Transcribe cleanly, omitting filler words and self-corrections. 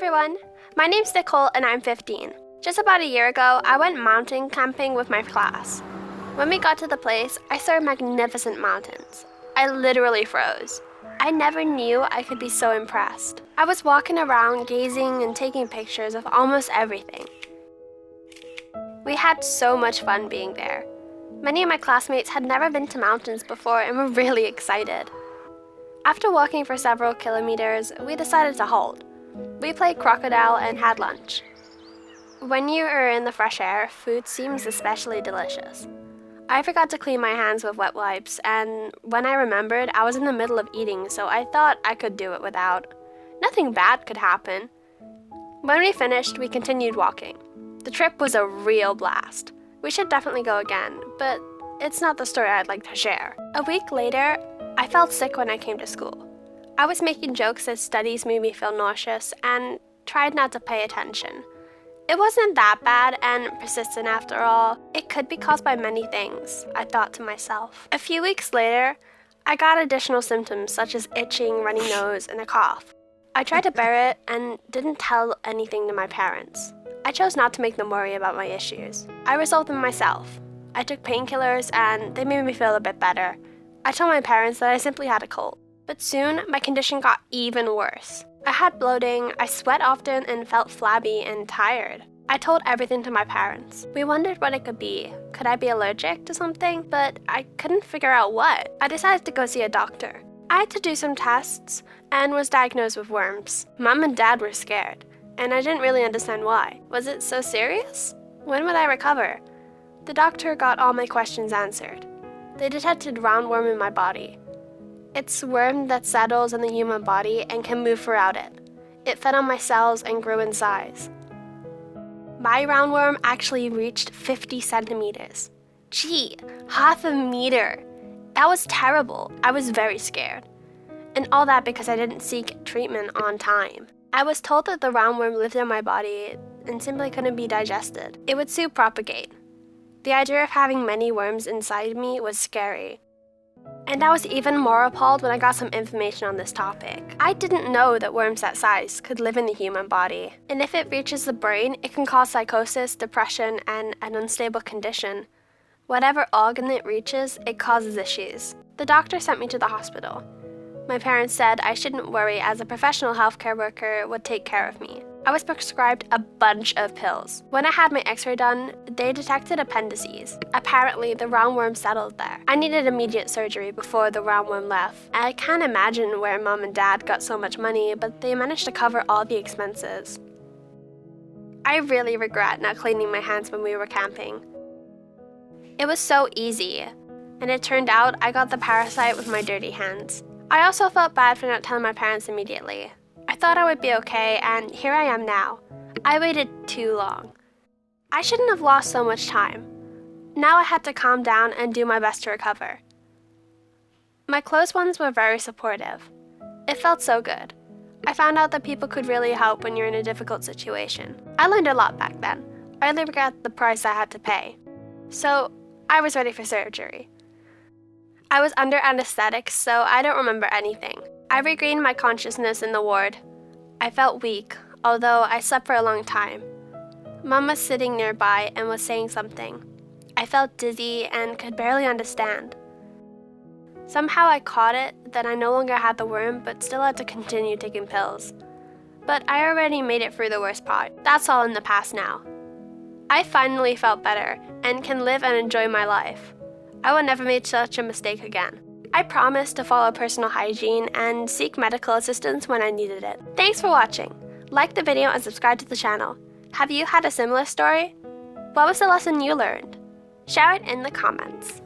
everyone, my name's Nicole and I'm 15. Just about a year ago, I went mountain camping with my class. When we got to the place, I saw magnificent mountains. I literally froze. I never knew I could be so impressed. I was walking around gazing and taking pictures of almost everything. We had so much fun being there. Many of my classmates had never been to mountains before and were really excited. After walking for several kilometers, we decided to halt. We played Crocodile and had lunch. When you are in the fresh air, food seems especially delicious. I forgot to clean my hands with wet wipes, and when I remembered, I was in the middle of eating, so I thought I could do it without. Nothing bad could happen. When we finished, we continued walking. The trip was a real blast. We should definitely go again, but it's not the story I'd like to share. A week later, I felt sick when I came to school. I was making jokes as studies made me feel nauseous and tried not to pay attention. It wasn't that bad and persistent after all. It could be caused by many things, I thought to myself. A few weeks later, I got additional symptoms such as itching, runny nose, and a cough. I tried to bear it and didn't tell anything to my parents. I chose not to make them worry about my issues. I resolved them myself. I took painkillers and they made me feel a bit better. I told my parents that I simply had a cold. But soon, my condition got even worse. I had bloating, I sweat often, and felt flabby and tired. I told everything to my parents. We wondered what it could be. Could I be allergic to something? But I couldn't figure out what. I decided to go see a doctor. I had to do some tests and was diagnosed with worms. Mom and Dad were scared, and I didn't really understand why. Was it so serious? When would I recover? The doctor got all my questions answered. They detected roundworm in my body. It's a worm that settles in the human body and can move throughout it. It fed on my cells and grew in size. My roundworm actually reached 50 centimeters. Gee, half a meter. That was terrible. I was very scared. And all that because I didn't seek treatment on time. I was told that the roundworm lived in my body and simply couldn't be digested. It would soon propagate. The idea of having many worms inside me was scary. And I was even more appalled when I got some information on this topic. I didn't know that worms that size could live in the human body. And if it reaches the brain, it can cause psychosis, depression, and an unstable condition. Whatever organ it reaches, it causes issues. The doctor sent me to the hospital. My parents said I shouldn't worry as a professional healthcare worker would take care of me. I was prescribed a bunch of pills. When I had my x-ray done, they detected appendices. Apparently, the roundworm settled there. I needed immediate surgery before the roundworm left. I can't imagine where Mom and Dad got so much money, but they managed to cover all the expenses. I really regret not cleaning my hands when we were camping. It was so easy, and it turned out I got the parasite with my dirty hands. I also felt bad for not telling my parents immediately. I thought I would be okay, and here I am now. I waited too long. I shouldn't have lost so much time. Now I had to calm down and do my best to recover. My close ones were very supportive. It felt so good. I found out that people could really help when you're in a difficult situation. I learned a lot back then. I only regret the price I had to pay. So, I was ready for surgery. I was under anesthetic, so I don't remember anything. I regained my consciousness in the ward. I felt weak, although I slept for a long time. Mom was sitting nearby and was saying something. I felt dizzy and could barely understand. Somehow I caught it that I no longer had the worm, but still had to continue taking pills. But I already made it through the worst part. That's all in the past now. I finally felt better and can live and enjoy my life. I will never make such a mistake again. I promise to follow personal hygiene and seek medical assistance when I needed it. Thanks for watching. Like the video and subscribe to the channel. Have you had a similar story? What was the lesson you learned? Share it in the comments.